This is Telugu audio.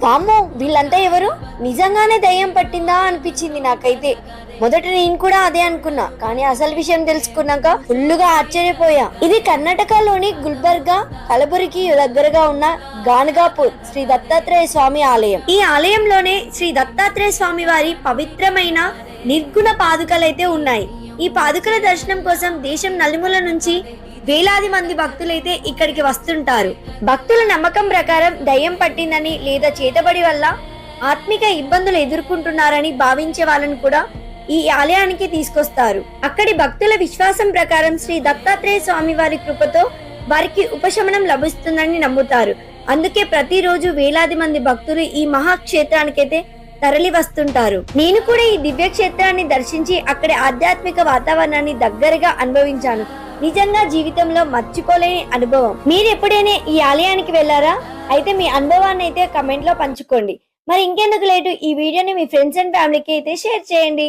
వామ్మో, వీళ్ళంతా ఎవరు? నిజంగానే దయ్యం పట్టిందా అనిపించింది నాకైతే. మొదట నేను కూడా అదే అనుకున్నా, కానీ అసలు విషయం తెలుసుకున్నాక ఫుల్లుగా ఆశ్చర్యపోయా. ఇది కర్ణాటకలోని గుల్బర్గా, కలబురికి దగ్గరగా ఉన్న గానగాపూర్ శ్రీ దత్తాత్రేయ స్వామి ఆలయం. ఈ ఆలయంలోనే శ్రీ దత్తాత్రేయ స్వామి వారి పవిత్రమైన నిర్గుణ పాదుకలైతే ఉన్నాయి. ఈ పాదుకల దర్శనం కోసం దేశం నలుమూల నుంచి వేలాది మంది భక్తులైతే ఇక్కడికి వస్తుంటారు. భక్తుల నమ్మకం ప్రకారం దయ్యం పట్టిందని లేదా చేతబడి వల్ల ఆత్మిక ఇబ్బందులు ఎదుర్కొంటున్నారని భావించే వాళ్ళని కూడా ఈ ఆలయానికి తీసుకొస్తారు. అక్కడి భక్తుల విశ్వాసం ప్రకారం శ్రీ దత్తాత్రేయ స్వామి వారి కృపతో వారికి ఉపశమనం లభిస్తుందని నమ్ముతారు. అందుకే ప్రతిరోజు వేలాది మంది భక్తులు ఈ మహాక్షేత్రానికైతే తరలి వస్తుంటారు. నేను కూడా ఈ దివ్య క్షేత్రాన్ని దర్శించి అక్కడి ఆధ్యాత్మిక వాతావరణాన్ని దగ్గరగా అనుభవించాను. నిజంగా జీవితంలో మర్చిపోలేని అనుభవం. మీరు ఎప్పుడైనా ఈ ఆలయానికి వెళ్లారా? అయితే మీ అనుభవాన్ని అయితే కమెంట్ లో పంచుకోండి. మరి ఇంకెందుకు లేటు, ఈ వీడియోని మీ ఫ్రెండ్స్ అండ్ ఫ్యామిలీకి అయితే షేర్ చేయండి.